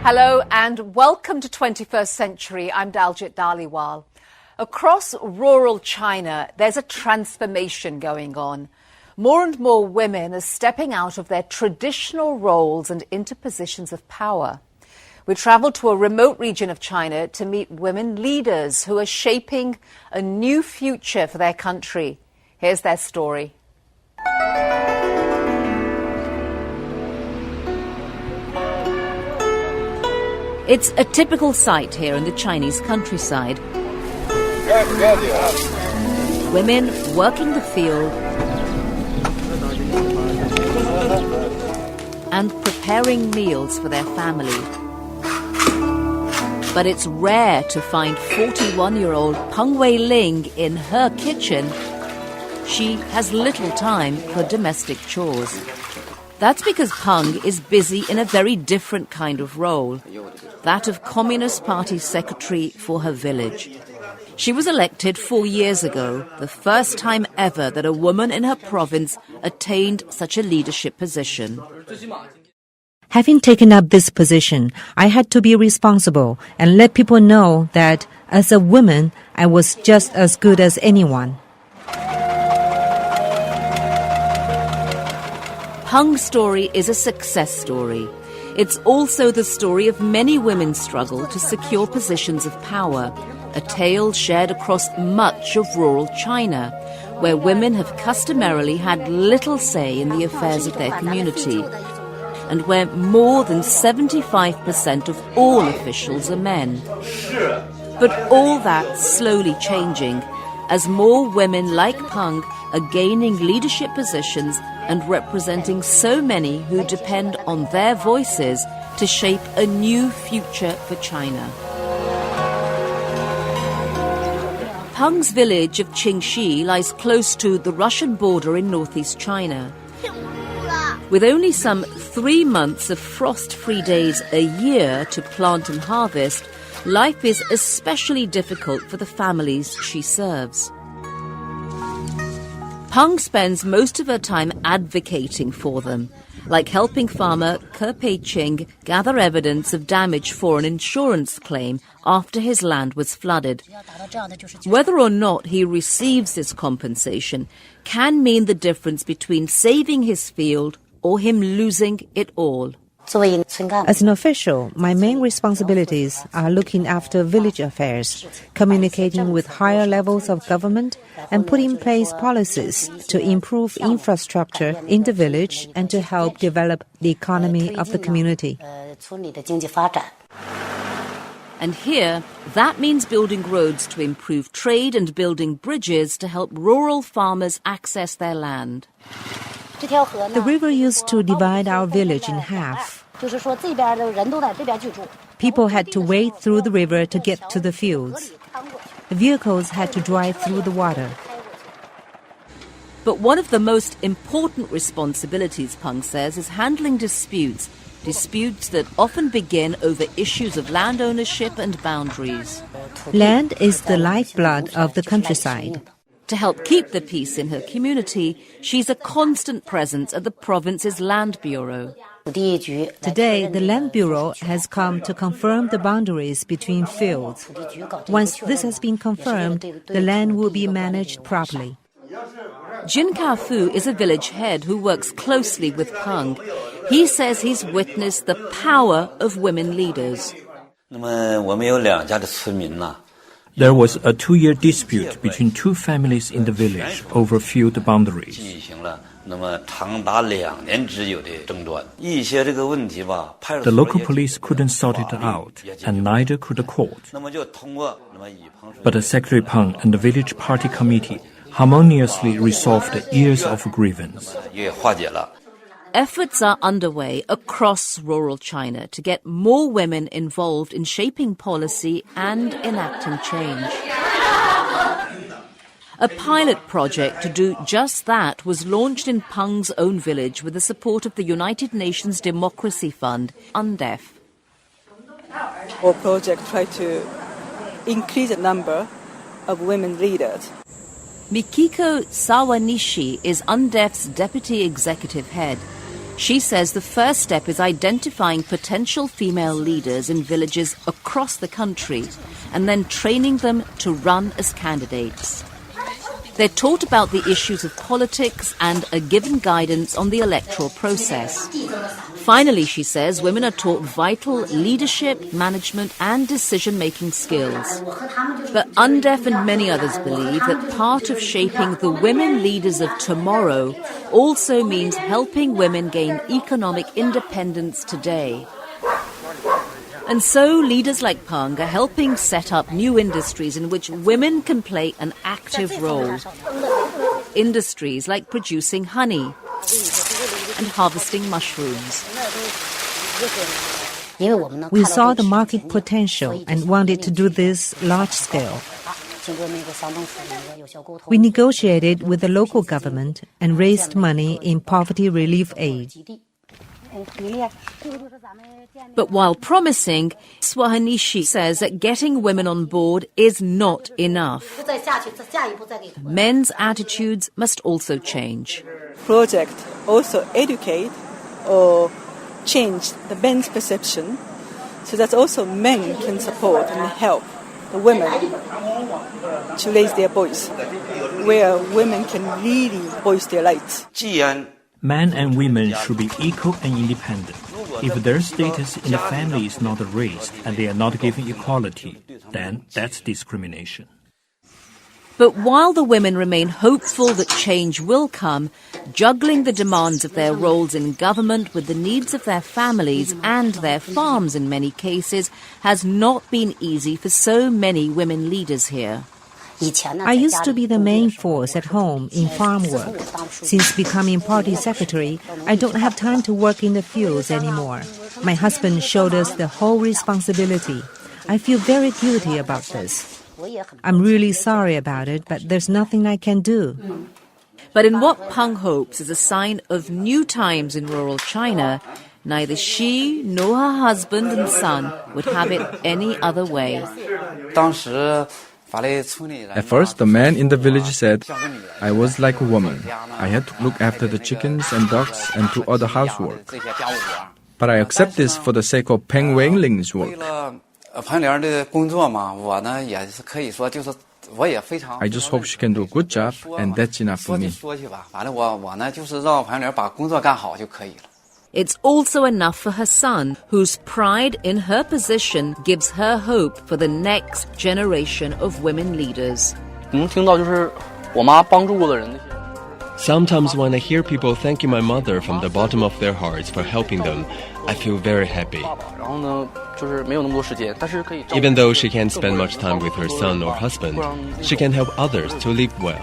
Hello and welcome to 21st Century. I'm Daljit Dhaliwal. Across rural China, there's a transformation going on. More and more women are stepping out of their traditional roles and into positions of power. We travelled to a remote region of China to meet women leaders who are shaping a new future for their country. Here's their story. It's a typical sight here in the Chinese countryside. Women working the field and preparing meals for their family. But it's rare to find 41-year-old Peng Wei-ling in her kitchen. She has little time for domestic chores. That's because Peng is busy in a very different kind of role, that of Communist Party secretary for her village. She was elected 4 years ago, the first time ever that a woman in her province attained such a leadership position. Having taken up this position, I had to be responsible and let people know that as a woman, I was just as good as anyone. Peng's story is a success story. It's also the story of many women's struggle to secure positions of power, a tale shared across much of rural China, where women have customarily had little say in the affairs of their community, and where more than 75% of all officials are men. But all that's slowly changing as more women like Peng are gaining leadership positions and representing so many who depend on their voices to shape a new future for China. Peng's village of Qingxi lies close to the Russian border in northeast China. With only some 3 months of frost-free days a year to plant and harvest, life is especially difficult for the families she serves. Peng spends most of her time advocating for them, like helping farmer Ke Pei-ching gather evidence of damage for an insurance claim after his land was flooded. Whether or not he receives this compensation can mean the difference between saving his field or him losing it all. As an official, my main responsibilities are looking after village affairs, communicating with higher levels of government, and putting in place policies to improve infrastructure in the village and to help develop the economy of the community. And here, that means building roads to improve trade and building bridges to help rural farmers access their land. The river used to divide our village in half. People had to wade through the river to get to the fields. The vehicles had to drive through the water. But one of the most important responsibilities, Peng says, is handling disputes that often begin over issues of land ownership and boundaries. Land is the lifeblood of the countryside. To help keep the peace in her community, she's a constant presence at the province's Land Bureau. Today, the Land Bureau has come to confirm the boundaries between fields. Once this has been confirmed, the land will be managed properly. Jin Ka-fu is a village head who works closely with Peng. He says he's witnessed the power of women leaders. There was a 2-year dispute between two families in the village over field boundaries. The local police couldn't sort it out, and neither could the court. But Secretary Peng and the village party committee harmoniously resolved the years of grievance. Efforts are underway across rural China to get more women involved in shaping policy and enacting change. A pilot project to do just that was launched in Peng's own village with the support of the United Nations Democracy Fund, UNDEF. Our project tried to increase the number of women leaders. Mikiko Sawanishi is UNDEF's deputy executive head. She says the first step is identifying potential female leaders in villages across the country and then training them to run as candidates. They're taught about the issues of politics and are given guidance on the electoral process. Finally, she says, women are taught vital leadership, management and decision-making skills. But UNDEF and many others believe that part of shaping the women leaders of tomorrow also means helping women gain economic independence today. And so leaders like Peng are helping set up new industries in which women can play an active role. Industries like producing honey and harvesting mushrooms. We saw the market potential and wanted to do this large scale. We negotiated with the local government and raised money in poverty relief aid. But while promising, Swahanishi says that getting women on board is not enough. Men's attitudes must also change. Project also educate or change the men's perception so that also men can support and help the women to raise their voice, where women can really voice their rights. Men and women should be equal and independent. If their status in the family is not raised and they are not given equality, then that's discrimination. But while the women remain hopeful that change will come, juggling the demands of their roles in government with the needs of their families and their farms in many cases has not been easy for so many women leaders here. I used to be the main force at home in farm work. Since becoming party secretary, I don't have time to work in the fields anymore. My husband showed us the whole responsibility. I feel very guilty about this. I'm really sorry about it, but there's nothing I can do. But in what Peng hopes is a sign of new times in rural China, neither she nor her husband and son would have it any other way. At first, the man in the village said, I was like a woman. I had to look after the chickens and ducks and do other housework. But I accept this for the sake of Peng Wenling's work. I just hope she can do a good job, and that's enough for me. It's also enough for her son, whose pride in her position gives her hope for the next generation of women leaders. Sometimes when I hear people thanking my mother from the bottom of their hearts for helping them, I feel very happy. Even though she can't spend much time with her son or husband, she can help others to live well.